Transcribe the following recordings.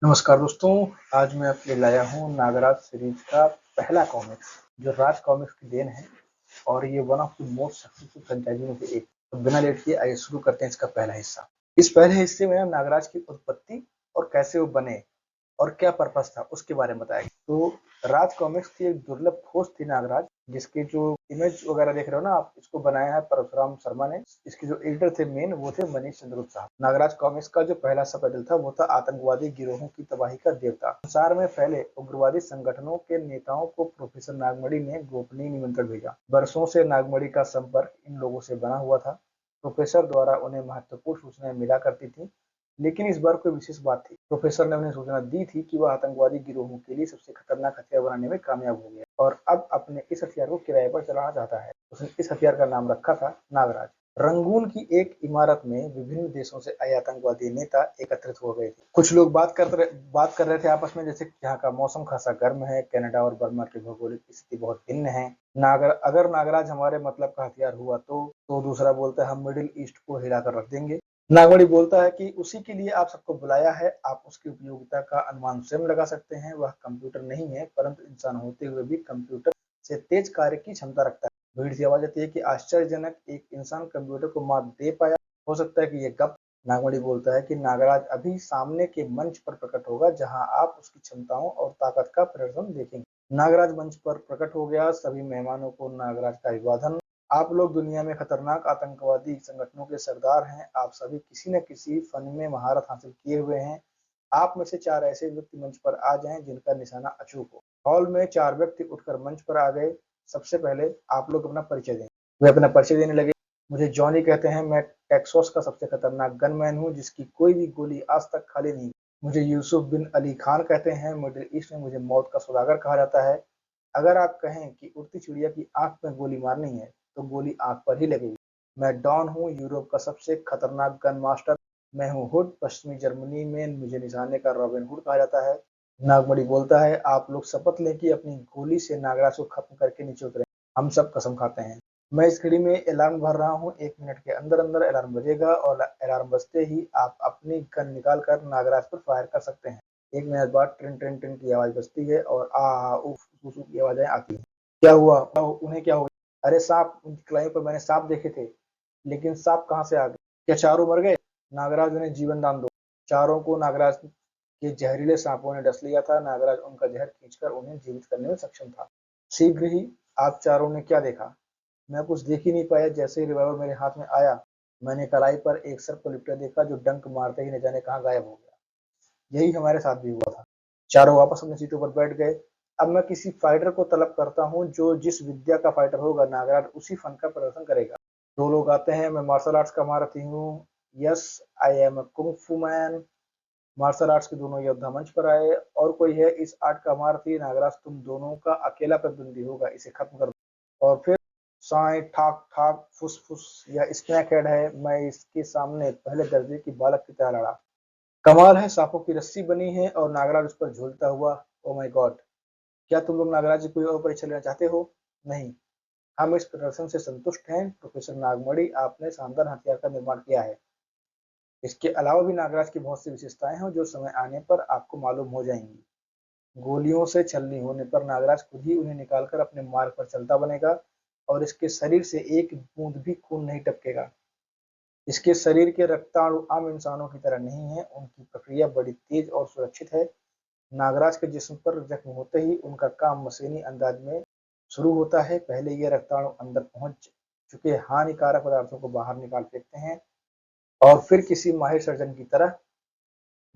नमस्कार दोस्तों, आज मैं आपके लिए लाया हूँ नागराज सीरीज का पहला कॉमिक्स जो राज कॉमिक्स की देन है और ये one of the most successful franchise में से एक। तो बिना लेट किए आइए शुरू करते हैं इसका पहला हिस्सा। इस पहले हिस्से में हम नागराज की उत्पत्ति और कैसे वो बने और क्या पर्पस था उसके बारे में बताया गया। तो राज कॉमिक्स की एक दुर्लभ खोज थी नागराज, जिसके जो इमेज वगैरह देख रहे हो ना आप, इसको बनाया है परशुराम शर्मा ने। इसके जो एडिटर थे मेन वो थे मनीष चंद्रगुप्त साहब। नागराज कॉमिक्स का जो पहला सब टाइटल था वो था आतंकवादी गिरोहों की तबाही का देवता। संसार में फैले उग्रवादी संगठनों के नेताओं को प्रोफेसर नागमणि ने गोपनीय निमंत्रण भेजा। वर्षों से नागमणि का संपर्क इन लोगों से बना हुआ था। प्रोफेसर द्वारा उन्हें महत्वपूर्ण सूचनाएं मिला करती थी, लेकिन इस बार कोई विशेष बात थी। प्रोफेसर ने उन्हें सूचना दी थी कि वह आतंकवादी गिरोहों के लिए सबसे खतरनाक हथियार बनाने में कामयाब हो गया और अब अपने इस हथियार को किराए पर चलाना चाहता है। उसने इस हथियार का नाम रखा था नागराज। रंगून की एक इमारत में विभिन्न देशों से आए आतंकवादी नेता एकत्रित हो गए थे। कुछ लोग बात कर रहे थे आपस में, जैसे यहाँ का मौसम खासा गर्म है, कनाडा और बर्मा की भौगोलिक स्थिति बहुत भिन्न है। अगर नागराज हमारे मतलब का हथियार हुआ तो दूसरा बोलता है हम मिडिल ईस्ट को हिलाकर रख देंगे। नागमणि बोलता है कि उसी के लिए आप सबको बुलाया है, आप उसकी उपयोगिता का अनुमान स्वयं लगा सकते हैं। वह कंप्यूटर नहीं है, परंतु इंसान होते हुए भी कंप्यूटर से तेज कार्य की क्षमता रखता है। भीड़ से आवाज आती है कि आश्चर्यजनक, एक इंसान कंप्यूटर को मात दे पाया। हो सकता है कि ये गप। नागमणि बोलता है कि नागराज अभी सामने के मंच पर प्रकट होगा, जहां आप उसकी क्षमताओं और ताकत का प्रदर्शन देखेंगे। नागराज मंच पर प्रकट हो गया। सभी मेहमानों को नागराज का अभिवादन। आप लोग दुनिया में खतरनाक आतंकवादी संगठनों के सरदार हैं। आप सभी किसी न किसी फन में महारत हासिल किए हुए हैं। आप में से 4 ऐसे व्यक्ति मंच पर आ जाएं जिनका निशाना अचूक हो। हॉल में 4 व्यक्ति उठकर मंच पर आ गए। सबसे पहले आप लोग अपना परिचय दें। वे अपना परिचय देने लगे। मुझे जॉनी कहते हैं, मैं टेक्सास का सबसे खतरनाक गनमैन हूँ जिसकी कोई भी गोली आज तक खाली नहीं। मुझे यूसुफ बिन अली खान कहते हैं, मिडिल ईस्ट में मुझे मौत का सौदागर कहा जाता है। अगर आप कहें कि उड़ती चिड़िया की आंख में गोली मारनी है तो गोली आंख पर ही लगेगी। मैं डॉन हूँ, यूरोप का सबसे खतरनाक गन मास्टर। मैं हूँ हुड, पश्चिमी जर्मनी में मुझे निशाने का रॉबिन हुड कहा जाता है। नागमणि बोलता है, आप लोग शपथ लें कि अपनी गोली से नागराज को खत्म करके नीचे उतरे। हम सब कसम खाते हैं। मैं इस घड़ी में अलार्म भर रहा हूँ। 1 मिनट के अंदर अंदर अलार्म बजेगा और अलार्म बजते ही आप अपनी गन निकाल कर नागराज पर फायर कर सकते हैं। 1 मिनट बाद ट्रिन ट्रिन ट्रिन की आवाज बजती है और आ उफ उफ की आवाजें आती हैं। क्या हुआ? उन्हें क्या हो गया? अरे सांप! उनकी कलाई पर मैंने सांप देखे थे, लेकिन सांप कहाँ से आ गए? क्या चारों मर गए? नागराज उन्हें जीवन दान दो। चारों को नागराज के जहरीले सांपों ने डस लिया था। नागराज उनका जहर खींचकर उन्हें जीवित करने में सक्षम था। शीघ्र ही आप चारों ने क्या देखा? मैं कुछ देख ही नहीं पाया। जैसे ही रिवॉल्वर मेरे हाथ में आया, मैंने कलाई पर एक सर्प को लिपटा देखा जो डंक मारते ही न जाने कहाँ गायब हो गया। यही हमारे साथ भी हुआ था। चारों वापस अपनी सीटों पर बैठ गए। अब मैं किसी फाइटर को तलब करता हूँ जो जिस विद्या का फाइटर होगा नागराज उसी फन का प्रदर्शन करेगा। 2 लोग आते हैं, मैं मार्शल आर्ट्स का महारथी हूँ। Yes, I am a kung फू मैन। मार्शल आर्ट्स के दोनों योद्धा मंच पर आए। और कोई है इस आर्ट का महारथी? नागराज तुम दोनों का अकेला प्रतिद्वंदी होगा, इसे खत्म कर दो। और फिर साए ठाक ठाक फुस फुस, यह स्नैक हेड है। मैं इसके सामने पहले दर्जे की बालक की तरह लड़ा। कमाल है, सांपों की रस्सी बनी है और नागराज उस पर झूलता हुआ। Oh my God! क्या तुम लोग नागराज की कोई और परीक्षा लेना चाहते हो? नहीं, हम इस प्रदर्शन से संतुष्ट हैं। प्रोफेसर नागमणि, आपने शानदार हथियार का निर्माण किया है। इसके अलावा भी नागराज की बहुत सी विशेषताएं हैं जो समय आने पर आपको मालूम हो जाएंगी। गोलियों से छलनी होने पर नागराज खुद ही उन्हें निकालकर अपने मार्ग पर चलता बनेगा और इसके शरीर से एक बूंद भी खून नहीं टपकेगा। इसके शरीर के रक्ताणु आम इंसानों की तरह नहीं है, उनकी प्रक्रिया बड़ी तेज और सुरक्षित है। नागराज के जिस्म पर जख्म होते ही उनका काम मशीनी अंदाज में शुरू होता है। पहले ये रक्ताणु अंदर पहुंच चुके हानिकारक पदार्थों को बाहर निकाल फेंकते हैं और फिर किसी माहिर सर्जन की तरह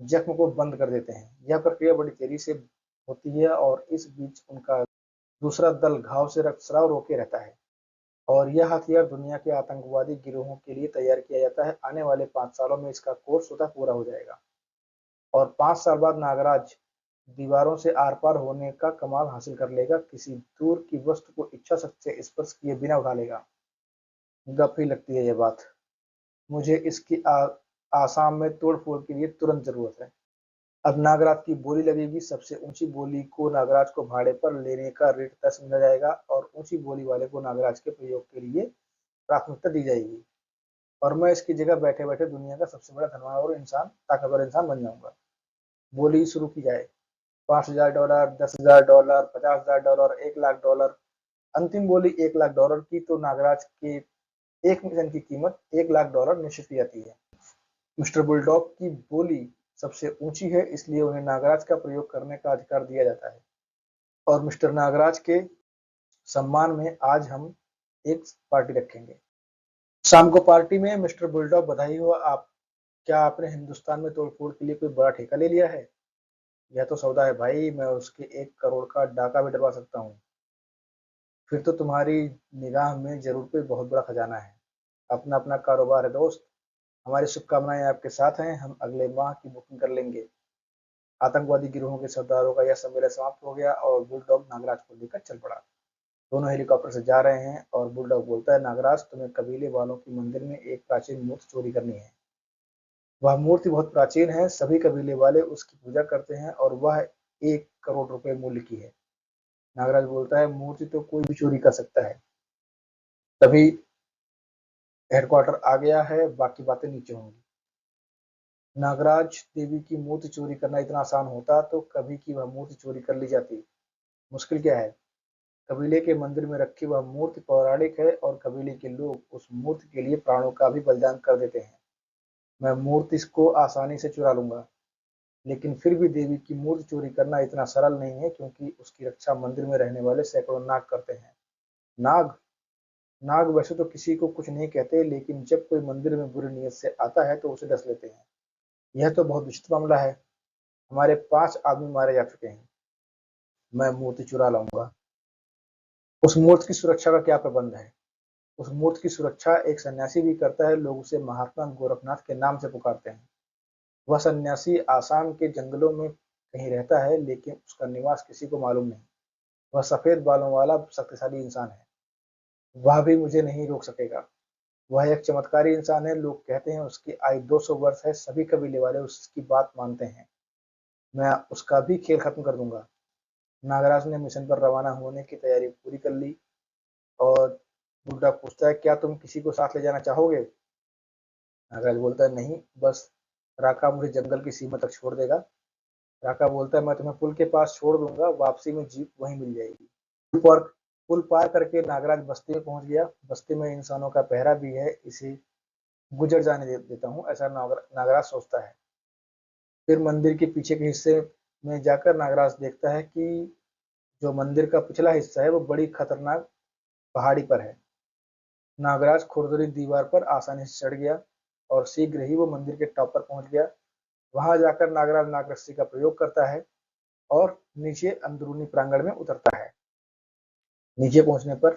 जख्म को बंद कर देते हैं। यह प्रक्रिया बड़ी तेजी से होती है और इस बीच उनका दूसरा दल घाव से रक्तस्राव रोके रहता है। और यह हथियार दुनिया के आतंकवादी गिरोहों के लिए तैयार किया जाता है। आने वाले 5 सालों में इसका कोर्स स्वतः पूरा हो जाएगा और 5 साल बाद नागराज दीवारों से आर पार होने का कमाल हासिल कर लेगा। किसी दूर की वस्तु को इच्छा शक्ति से स्पर्श किए बिना उठा लेगा। गप ही लगती है यह बात। मुझे इसकी आसाम में तोड़ फोड़ के लिए तुरंत जरूरत है। अब नागराज की बोली लगेगी। सबसे ऊंची बोली को नागराज को भाड़े पर लेने का रेट तय समझा जाएगा और ऊंची बोली वाले को नागराज के प्रयोग के लिए प्राथमिकता दी जाएगी। और मैं इसकी जगह बैठे बैठे दुनिया का सबसे बड़ा धनवान और इंसान ताकतवर इंसान बन जाऊंगा। बोली शुरू की जाए। $5,000, $10,000, $50,000, $1,00,000। अंतिम बोली $1,00,000 की, तो नागराज के एक मिशन की कीमत $1,00,000 निश्चित की जाती है। मिस्टर बुलडॉग की बोली सबसे ऊंची है, इसलिए उन्हें नागराज का प्रयोग करने का अधिकार दिया जाता है। और मिस्टर नागराज के सम्मान में आज हम एक पार्टी रखेंगे। शाम को पार्टी में मिस्टर बुलडॉग, बधाई हो आप, क्या आपने हिंदुस्तान में तोड़फोड़ के लिए कोई बड़ा ठेका ले लिया है? यह तो सौदा है भाई, मैं उसके 1 करोड़ का डाका भी डलवा सकता हूँ। फिर तो तुम्हारी निगाह में जरूर कोई बहुत बड़ा खजाना है। अपना अपना कारोबार है दोस्त, हमारी शुभकामनाएं आपके साथ हैं। हम अगले माह की बुकिंग कर लेंगे। आतंकवादी गिरोहों के सरदारों का यह सम्मेलन समाप्त हो गया और बुलडॉग नागराज को लेकर चल पड़ा। दोनों हेलीकॉप्टर से जा रहे हैं और बुलडॉग बोलता है, नागराज, तुम्हें कबीले वालों की मंदिर में एक प्राचीन मूर्ति चोरी करनी है। वह मूर्ति बहुत प्राचीन है, सभी कबीले वाले उसकी पूजा करते हैं और वह 1 करोड़ रुपए मूल्य की है। नागराज बोलता है, मूर्ति तो कोई भी चोरी कर सकता है। तभी हेडक्वार्टर आ गया है, बाकी बातें नीचे होंगी। नागराज देवी की मूर्ति चोरी करना इतना आसान होता तो कभी की वह मूर्ति चोरी कर ली जाती। मुश्किल क्या है? कबीले के मंदिर में रखी वह मूर्ति पौराणिक है और कबीले के लोग उस मूर्ति के लिए प्राणों का भी बलिदान कर देते हैं। मैं मूर्ति को आसानी से चुरा लूंगा, लेकिन फिर भी देवी की मूर्ति चोरी करना इतना सरल नहीं है, क्योंकि उसकी रक्षा मंदिर में रहने वाले सैकड़ों नाग करते हैं। नाग? नाग वैसे तो किसी को कुछ नहीं कहते, लेकिन जब कोई मंदिर में बुरी नीयत से आता है तो उसे डस लेते हैं। यह तो बहुत विचित्र मामला है। हमारे 5 आदमी मारे जा चुके हैं। मैं मूर्ति चुरा लाऊंगा। उस मूर्ति की सुरक्षा का क्या प्रबंध है? उस मूर्ति की सुरक्षा एक सन्यासी भी करता है। लोग उसे महात्मा गोरखनाथ के नाम से पुकारते हैं। वह सन्यासी आसाम के जंगलों में कहीं रहता है, लेकिन उसका निवास किसी को मालूम नहीं। वह सफेद बालों वाला शक्तिशाली इंसान है। वह भी मुझे नहीं रोक सकेगा। वह एक चमत्कारी इंसान है। लोग कहते हैं उसकी आयु 200 वर्ष है। सभी कबीले वाले उसकी बात मानते हैं। मैं उसका भी खेल खत्म कर दूंगा। नागराज ने मिशन पर रवाना होने की तैयारी पूरी कर ली और बुड्ढा पूछता है, क्या तुम किसी को साथ ले जाना चाहोगे? नागराज बोलता है, नहीं, बस राका मुझे जंगल की सीमा तक छोड़ देगा। राका बोलता है, मैं तुम्हें पुल के पास छोड़ दूंगा, वापसी में जीप वहीं मिल जाएगी। पुल पर पुल पार करके नागराज बस्ती में पहुंच गया। बस्ती में इंसानों का पहरा भी है, इसे गुजर जाने देता हूँ, ऐसा नागराज सोचता है। फिर मंदिर के पीछे के हिस्से में जाकर नागराज देखता है कि जो मंदिर का पिछला हिस्सा है वो बड़ी खतरनाक पहाड़ी पर है। नागराज खुरदरी दीवार पर आसानी से चढ़ गया और शीघ्र ही वो मंदिर के टॉप पर पहुंच गया। वहां जाकर नागराज नागरस्सी का प्रयोग करता है और नीचे अंदरूनी प्रांगण में उतरता है। नीचे पहुंचने पर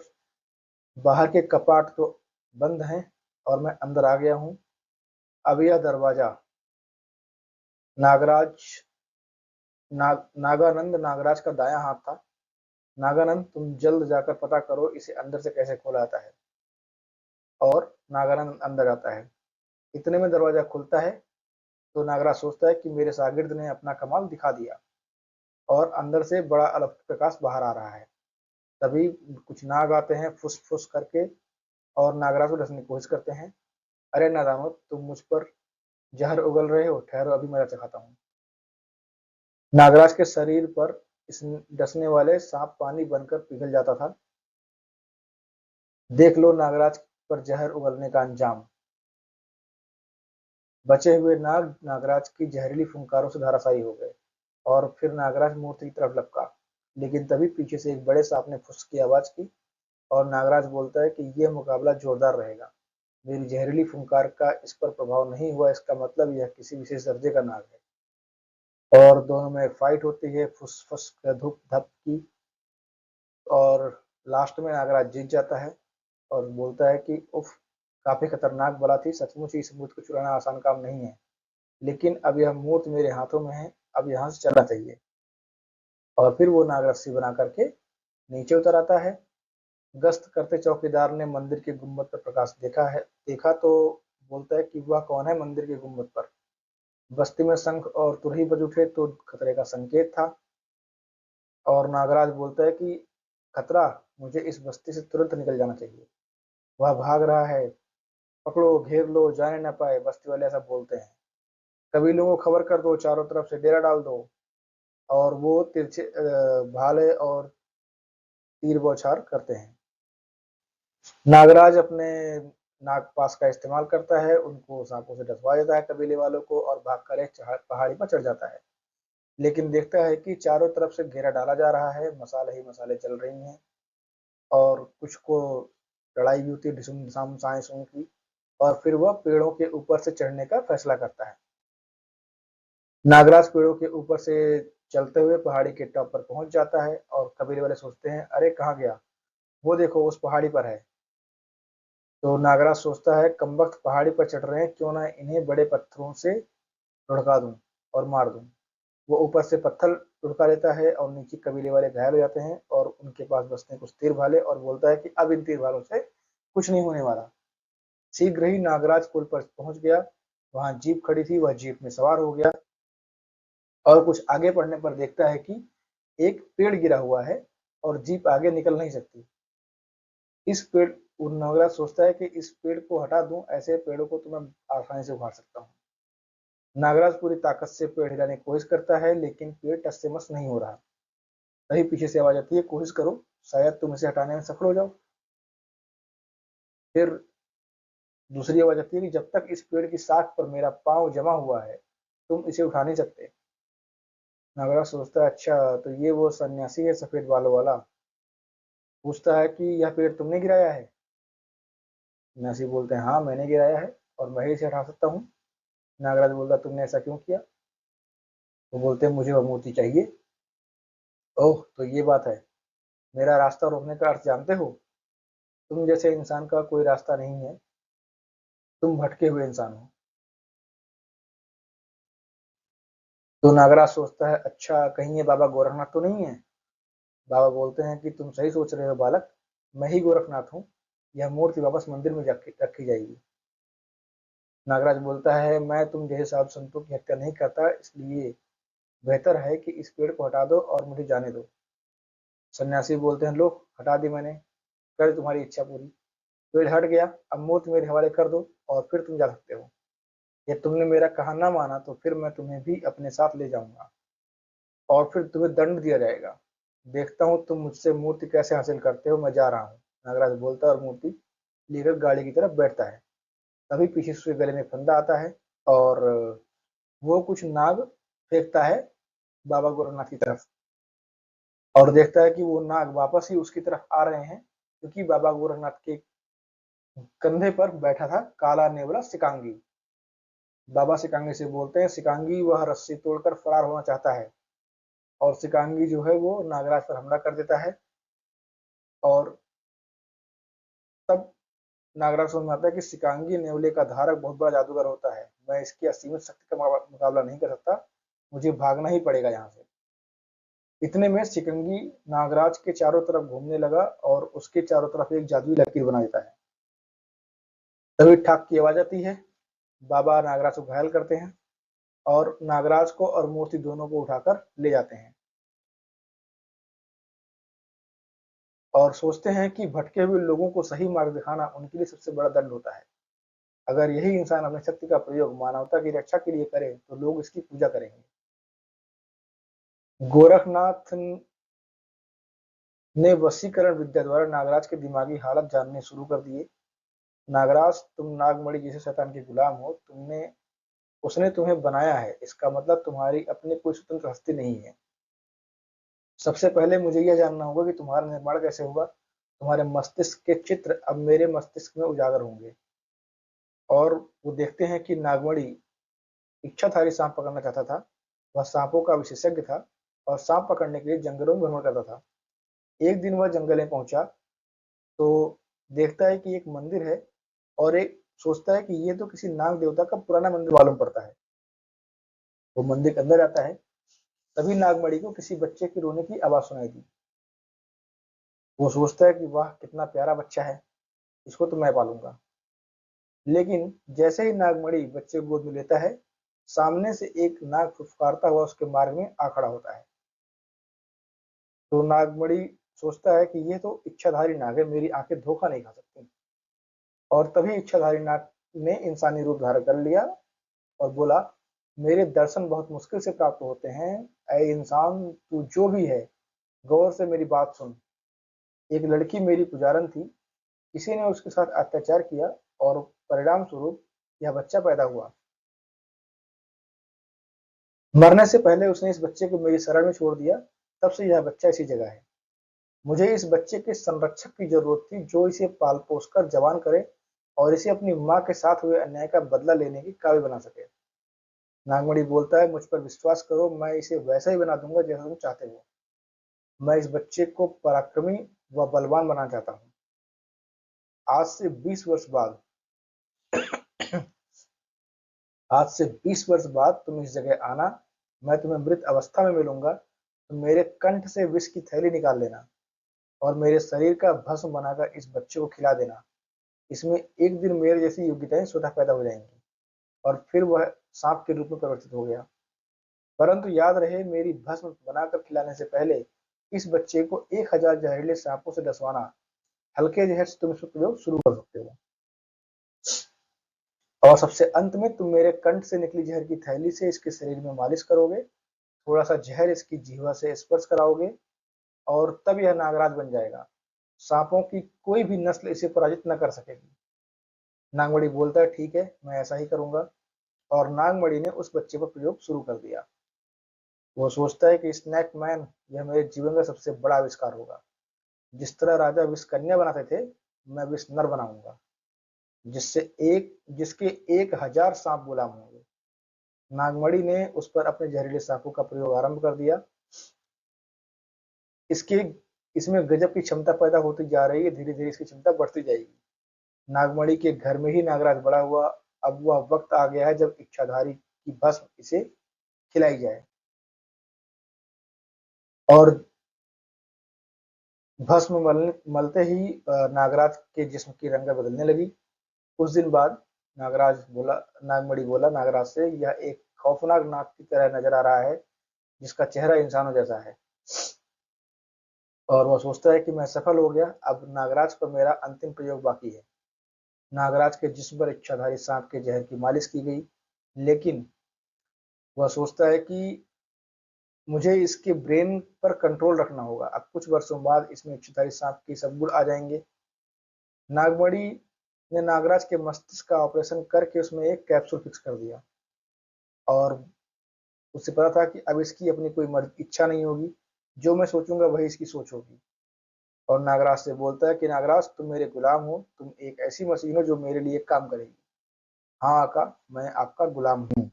बाहर के कपाट तो बंद हैं और मैं अंदर आ गया हूँ। अब यह दरवाजा नागराज नागानंद नागराज का दायां हाथ था। नागानंद, तुम जल्द जाकर पता करो इसे अंदर से कैसे खोला जाता है। और नागानंद अंदर आता है। इतने में दरवाजा खुलता है तो नागराज सोचता है कि मेरे शागिर्द ने अपना कमाल दिखा दिया और अंदर से बड़ा अलौकिक प्रकाश बाहर आ रहा है। तभी कुछ नाग आते हैं फुस फुस करके और नागराज को डसने की कोशिश करते हैं। अरे नादानो, तुम मुझ पर जहर उगल रहे हो, ठहरो अभी मजा चखाता हूँ। नागराज के शरीर पर इस डसने वाले सांप पानी बनकर पिघल जाता था। देख लो नागराज पर जहर उगलने का अंजाम। बचे हुए नाग नागराज की जहरीली फुंकारों से धराशायी हो गए और फिर नागराज मूर्ति की तरफ लपका। लेकिन तभी पीछे से एक बड़े सांप ने फुस की आवाज की और नागराज बोलता है कि यह मुकाबला जोरदार रहेगा। मेरी जहरीली फुंकार का इस पर प्रभाव नहीं हुआ, इसका मतलब यह किसी विशेष दर्जे का नाग है। और दोनों में फाइट होती है, फुस फुस धुप धप की। और लास्ट में नागराज जीत जाता है और बोलता है कि उफ, काफी खतरनाक बला थी, सचमुच ही इस मूर्ति को चुराना आसान काम नहीं है। लेकिन अब यह मूर्ति मेरे हाथों में है, अब यहाँ से चलना चाहिए। और फिर वो नाग रस्सी बना करके नीचे उतर आता है। गश्त करते चौकीदार ने मंदिर के गुम्बद पर प्रकाश देखा तो बोलता है कि वह कौन है मंदिर के गुम्बद पर। बस्ती में शंख और तुरही बज उठे तो खतरे का संकेत था। और नागराज बोलता है कि खतरा, मुझे इस बस्ती से तुरंत निकल जाना चाहिए। वह भाग रहा है, पकड़ो, घेर लो, जाने न पाए, बस्ती वाले ऐसा बोलते हैं। कबीलों को खबर कर दो, चारों तरफ से डेरा डाल दो, और वो तिरछे भाले और तीर बौछार करते हैं। नागराज अपने नागपाश का इस्तेमाल करता है, उनको सांपों से डसवा देता है कबीले वालों को, और भागकर एक पहाड़ी पर चढ़ जाता है। लेकिन देखता है कि चारों तरफ से घेरा डाला जा रहा है, मसाले ही मसाले चल रही हैं, और कुछ को लड़ाई भी होती है ढिसुम ढिसाम साए सूं की, और फिर वह पेड़ों के ऊपर से चढ़ने का फैसला करता है। नागराज पेड़ों के ऊपर से चलते हुए पहाड़ी के टॉप पर पहुंच जाता है, और कबीले वाले सोचते हैं, अरे कहाँ गया, वो देखो उस पहाड़ी पर है। तो नागराज सोचता है, कमबख्त पहाड़ी पर चढ़ रहे हैं, क्यों ना इन्हें बड़े पत्थरों से लुढ़का दूं और मार दूं। वो ऊपर से पत्थर लुढ़का लेता है, और नीचे कबीले वाले घायल हो जाते हैं, और उनके पास बचते हैं कुछ तीर भाले, और बोलता है कि अब इन तीर भालों से कुछ नहीं होने वाला। शीघ्र ही नागराज पुल पर पहुंच गया, वहां जीप खड़ी थी, वह जीप में सवार हो गया, और कुछ आगे बढ़ने पर देखता है कि एक पेड़ गिरा हुआ है और जीप आगे निकल नहीं सकती। इस पेड़ नागराज सोचता है कि इस पेड़ को हटा दूं, ऐसे पेड़ों को तो मैं आसानी से उखाड़ सकता हूँ। नागराज पूरी ताकत से पेड़ हिलाने की कोशिश करता है, लेकिन पेड़ टस से मस नहीं हो रहा। तभी पीछे से आवाज आती है, कोशिश करो, शायद तुम इसे हटाने में सफल हो जाओ। फिर दूसरी आवाज आती है कि जब तक इस पेड़ की शाख पर मेरा पांव जमा हुआ है, तुम इसे उठा नहीं सकते। नागराज सोचता है, अच्छा तो ये वो सन्यासी है सफेद बालों वाला। पूछता है कि यह पेड़ तुमने गिराया है। सन्यासी बोलते हैं, हाँ मैंने गिराया है, और मैं ही इसे हटा सकता हूँ। नागराज बोलता, तुमने ऐसा क्यों किया। वो बोलते हैं, मुझे वह मूर्ति चाहिए। ओह तो ये बात है, मेरा रास्ता रोकने का अर्थ जानते हो। तुम जैसे इंसान का कोई रास्ता नहीं है, तुम भटके हुए इंसान हो। तो नागराज सोचता है, अच्छा कहीं ये बाबा गोरखनाथ तो नहीं है। बाबा बोलते हैं कि तुम सही सोच रहे हो बालक, मैं ही गोरखनाथ हूँ, यह मूर्ति वापस मंदिर में रखी जाएगी। नागराज बोलता है, मैं तुम जैसे साधु संतों की हत्या नहीं करता, इसलिए बेहतर है कि इस पेड़ को हटा दो और मुझे जाने दो। सन्यासी बोलते हैं, लो हटा दी मैंने, कर तुम्हारी इच्छा पूरी। पेड़ हट गया, अब मूर्ति मेरे हवाले कर दो और फिर तुम जा सकते हो। ये तुमने मेरा कहा ना माना तो फिर मैं तुम्हें भी अपने साथ ले जाऊंगा, और फिर तुम्हें दंड दिया जाएगा। देखता हूँ तुम मुझसे मूर्ति कैसे हासिल करते हो, मैं जा रहा हूँ। नागराज बोलता है और मूर्ति लेकर गाड़ी की तरफ बैठता है। तभी पीछे से उसके गले में फंदा आता है, और वो कुछ नाग फेंकता है बाबा गोरखनाथ की तरफ, और देखता है कि वो नाग वापस ही उसकी तरफ आ रहे हैं, क्योंकि बाबा गोरखनाथ के कंधे पर बैठा था काला नेवला सिकांगी। बाबा सिकांगी से बोलते हैं, सिकांगी वह रस्सी तोड़कर फरार होना चाहता है, और सिकांगी जो है वो नागराज पर हमला कर देता है। और तब नागराज समझ में आता है कि सिकांगी नेवले का धारक बहुत बड़ा जादूगर होता है, मैं इसकी असीमित शक्ति का मुकाबला नहीं कर सकता, मुझे भागना ही पड़ेगा यहाँ से। इतने में सिकंगी नागराज के चारों तरफ घूमने लगा, और उसके चारों तरफ एक जादुई लकीर बना देता है। तभी ठाक की आवाज आती है, बाबा नागराज को घायल करते हैं, और नागराज को और मूर्ति दोनों को उठाकर ले जाते हैं, और सोचते हैं कि भटके हुए लोगों को सही मार्ग दिखाना उनके लिए सबसे बड़ा दंड होता है। अगर यही इंसान अपनी शक्ति का प्रयोग मानवता की रक्षा के लिए करे तो लोग इसकी पूजा करेंगे। गोरखनाथ ने वशीकरण विद्या द्वारा नागराज के दिमागी हालत जानने शुरू कर दिए। नागराज, तुम नागमणि जैसे शैतान के गुलाम हो, तुमने उसने तुम्हें बनाया है, इसका मतलब तुम्हारी अपनी कोई स्वतंत्र हस्ती नहीं है। सबसे पहले मुझे यह जानना होगा कि तुम्हारा निर्माण कैसे होगा। तुम्हारे मस्तिष्क के चित्र अब मेरे मस्तिष्क में उजागर होंगे। और वो देखते हैं कि नागमणि इच्छाधारी सांप पकड़ना चाहता था, वह सांपों का विशेषज्ञ था, और सांप पकड़ने के लिए जंगलों में भ्रमण करता था। एक दिन वह जंगल में पहुंचा, तो देखता है कि एक मंदिर है, और एक सोचता है कि ये तो किसी नाग देवता का पुराना मंदिर मालूम पड़ता है। वो मंदिर के अंदर आता है, तभी नागमणि को किसी बच्चे के रोने की आवाज सुनाई दी। वो सोचता है कि वाह कितना प्यारा बच्चा है, इसको तो मैं पालूंगा। लेकिन जैसे ही नागमणि बच्चे को गोद में लेता है, सामने से एक नाग फुफकारता हुआ उसके मार्ग में आ खड़ा होता है। तो नागमणि सोचता है कि ये तो इच्छाधारी नाग है, मेरी आंखें धोखा नहीं खा सकती। और तभी इच्छाधारी नाग ने इंसानी रूप धारण कर लिया, और बोला, मेरे दर्शन बहुत मुश्किल से प्राप्त होते हैं। ऐ इंसान, तू जो भी है, गौर से मेरी बात सुन। एक लड़की मेरी पुजारन थी। किसी ने उसके साथ अत्याचार किया और परिणाम स्वरूप यह बच्चा पैदा हुआ। मरने से पहले उसने इस बच्चे को मेरी शरण में छोड़ दिया। तब से यह बच्चा इसी जगह है। मुझे इस बच्चे के संरक्षक की जरूरत थी, जो इसे पाल पोस कर जवान करे और इसे अपनी माँ के साथ हुए अन्याय का बदला लेने की काबिल बना सके। नागमणि बोलता है, मुझ पर विश्वास करो, मैं इसे वैसा ही बना दूंगा जैसा तुम चाहते हो। मैं इस बच्चे को पराक्रमी व बलवान बनाना चाहता हूँ। आज से 20 वर्ष बाद आज से 20 वर्ष बाद तुम इस जगह आना। मैं तुम्हें मृत अवस्था में मिलूंगा। तुम मेरे कंठ से विष की थैली निकाल लेना और मेरे शरीर का भस्म बनाकर इस बच्चे को खिला देना। इसमें एक दिन मेरे जैसी योग्यताएं स्वतः पैदा हो जाएंगी। और फिर वह सांप के रूप में परिवर्तित हो गया। परंतु याद रहे, मेरी भस्म बनाकर खिलाने से पहले इस बच्चे को 1000 जहरीले सांपों से डसवाना। हल्के जहर से तुम इसका प्रयोग शुरू कर सकते हो। और सबसे अंत में तुम मेरे कंठ से निकली जहर की थैली से इसके शरीर में मालिश करोगे। थोड़ा सा जहर इसकी जीवा से स्पर्श कराओगे और तब यह नागराज बन जाएगा। सांपों की कोई भी नस्ल इसे पराजित न कर सकेगी। नागमणि बोलता है, ठीक है, मैं ऐसा ही करूंगा। और नागमणि ने उस बच्चे पर प्रयोग शुरू कर दिया। वो सोचता है कि स्नैक मैन, यह मेरे जीवन का सबसे बड़ा आविष्कार होगा। जिस तरह राजा विष कन्या बनाते थे, मैं विष नर बनाऊंगा, जिससे जिसके 1000 सांप गुलाम होंगे। नागमणि ने उस पर अपने जहरीले सांपों का प्रयोग आरंभ कर दिया। इसके इसमें गजब की क्षमता पैदा होती जा रही है। धीरे धीरे इसकी क्षमता बढ़ती जाएगी। नागमणि के घर में ही नागराज बड़ा हुआ। अब वह वक्त आ गया है जब इच्छाधारी की भस्म इसे खिलाई जाए। और भस्म मलते ही नागराज के जिस्म की रंगत बदलने लगी। कुछ दिन बाद नागमणि बोला नागराज से, यह एक खौफनाक नाग की तरह नजर आ रहा है, जिसका चेहरा इंसानों जैसा है। और वह सोचता है कि मैं सफल हो गया। अब नागराज पर मेरा अंतिम प्रयोग बाकी है। नागराज के जिस्म पर इच्छाधारी सांप के जहर की मालिश की गई। लेकिन वह सोचता है कि मुझे इसके ब्रेन पर कंट्रोल रखना होगा। अब कुछ वर्षों बाद इसमें इच्छाधारी सांप के सब गुण आ जाएंगे। नागमणि ने नागराज के मस्तिष्क का ऑपरेशन करके उसमें एक कैप्सूल फिक्स कर दिया। और उसे पता था कि अब इसकी अपनी कोई इच्छा नहीं होगी। जो मैं सोचूंगा वही इसकी सोच होगी। और नागराज से बोलता है कि नागराज, तुम मेरे गुलाम हो। तुम एक ऐसी मशीन हो जो मेरे लिए काम करेगी। हाँ आका, मैं आपका गुलाम हूँ।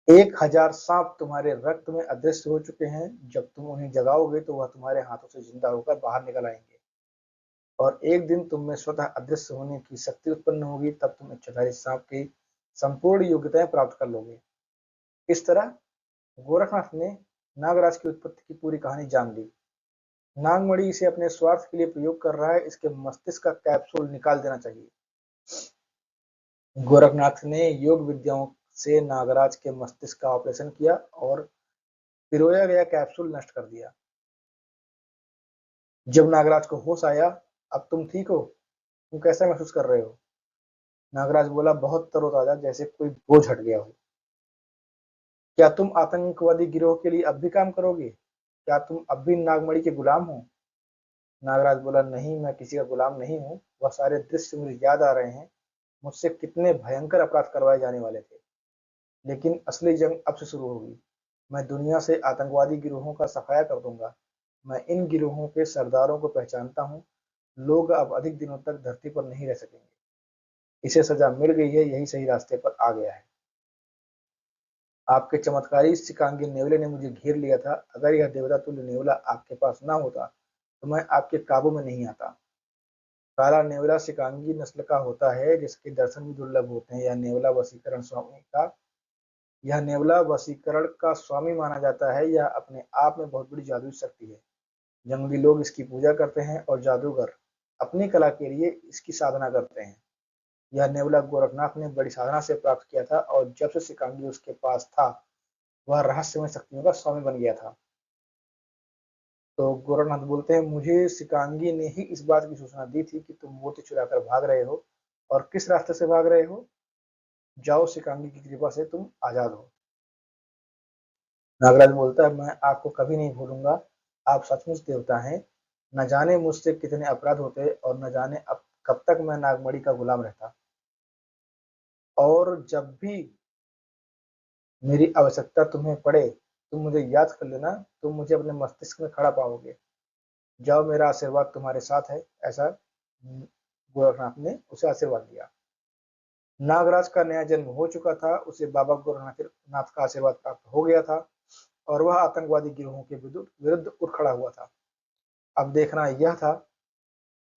1000 सांप तुम्हारे रक्त में अदृश्य हो चुके हैं। जब तुम उन्हें जगाओगे तो वह तुम्हारे हाथों से जिंदा होकर बाहर निकल आएंगे। और एक दिन तुम में स्वतः अदृश्य होने की शक्ति उत्पन्न होगी। तब तुम इच्छाधारी सांप की संपूर्ण योग्यताएं प्राप्त कर लोगे। इस तरह गोरखनाथ ने नागराज की उत्पत्ति की पूरी कहानी जान ली। नागमणि इसे अपने स्वार्थ के लिए प्रयोग कर रहा है। इसके मस्तिष्क का कैप्सूल निकाल देना चाहिए। गोरखनाथ ने योग विद्याओं से नागराज के मस्तिष्क का ऑपरेशन किया और पिरोया गया कैप्सूल नष्ट कर दिया। जब नागराज को होश आया, अब तुम ठीक हो? तुम कैसा महसूस कर रहे हो? नागराज बोला, बहुत तरोताजा, जैसे कोई बोझ हट गया हो। क्या तुम आतंकवादी गिरोह के लिए अब भी काम करोगे? क्या तुम अब भी नागमणि के गुलाम हो? नागराज बोला, नहीं, मैं किसी का गुलाम नहीं हूँ। वह सारे दृश्य मुझे याद आ रहे हैं। मुझसे कितने भयंकर अपराध करवाए जाने वाले थे। लेकिन असली जंग अब से शुरू होगी। मैं दुनिया से आतंकवादी गिरोहों का सफाया कर दूंगा। मैं इन गिरोहों के सरदारों को पहचानता हूँ। लोग अब अधिक दिनों तक धरती पर नहीं रह सकेंगे। इसे सजा मिल गई है, यही सही रास्ते पर आ गया है। आपके चमत्कारी शिकांगी नेवले ने मुझे घेर लिया था। अगर यह देवता तुल्य नेवला आपके पास ना होता तो मैं आपके काबू में नहीं आता। काला नेवला शिकांगी नस्ल का होता है, जिसके दर्शन भी दुर्लभ होते हैं। यह नेवला वशीकरण का स्वामी माना जाता है। यह अपने आप में बहुत बड़ी जादुई शक्ति है। जंगली लोग इसकी पूजा करते हैं और जादूगर अपनी कला के लिए इसकी साधना करते हैं। यह नेवला गोरखनाथ ने बड़ी साधना से प्राप्त किया था और जब से शिकांगी उसके पास था, वह रहस्यमय शक्तियों का स्वामी बन गया था। तो गोरखनाथ बोलते हैं, मुझे शिकांगी ने ही इस बात की सूचना दी थी कि तुम मूर्ति चुरा कर भाग रहे हो। और किस रास्ते से भाग रहे हो? जाओ शिकांगी की कृपा से तुम आजाद हो। नागराज बोलता है, मैं आपको कभी नहीं भूलूंगा, आप सचमुच देवता हैं। न जाने मुझसे कितने अपराध होते और न जाने अब कब तक मैं नागमणि का गुलाम रहता, और जब भी मेरी आवश्यकता तुम्हें पड़े तुम मुझे याद कर लेना, तुम मुझे अपने मस्तिष्क में खड़ा पाओगे। जाओ, मेरा आशीर्वाद तुम्हारे साथ है। ऐसा गोरखनाथ ने उसे आशीर्वाद दिया। नागराज का नया जन्म हो चुका था, उसे बाबा गोरखनाथ का आशीर्वाद प्राप्त हो गया था और वह आतंकवादी गिरोहों के विरुद्ध उठ खड़ा हुआ था। अब देखना यह था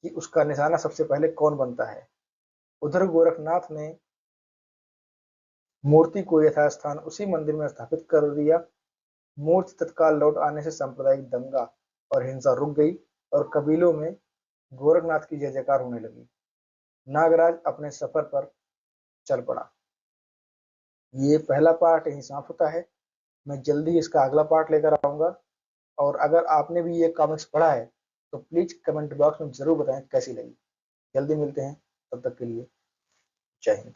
कि उसका निशाना सबसे पहले कौन बनता है। उधर गोरखनाथ ने मूर्ति को यथास्थान उसी मंदिर में स्थापित कर दिया। मूर्ति तत्काल लौट आने से सांप्रदायिक दंगा और हिंसा रुक गई और कबीलों में गोरखनाथ की जय जयकार होने लगी। नागराज अपने सफर पर चल पड़ा। ये पहला पार्ट यहीं समाप्त होता है। मैं जल्दी ही इसका अगला पार्ट लेकर आऊंगा, और अगर आपने भी ये कॉमिक्स पढ़ा है तो प्लीज कमेंट बॉक्स में जरूर बताएं कैसी लगी। जल्दी मिलते हैं, तब तक के लिए जय हिंद।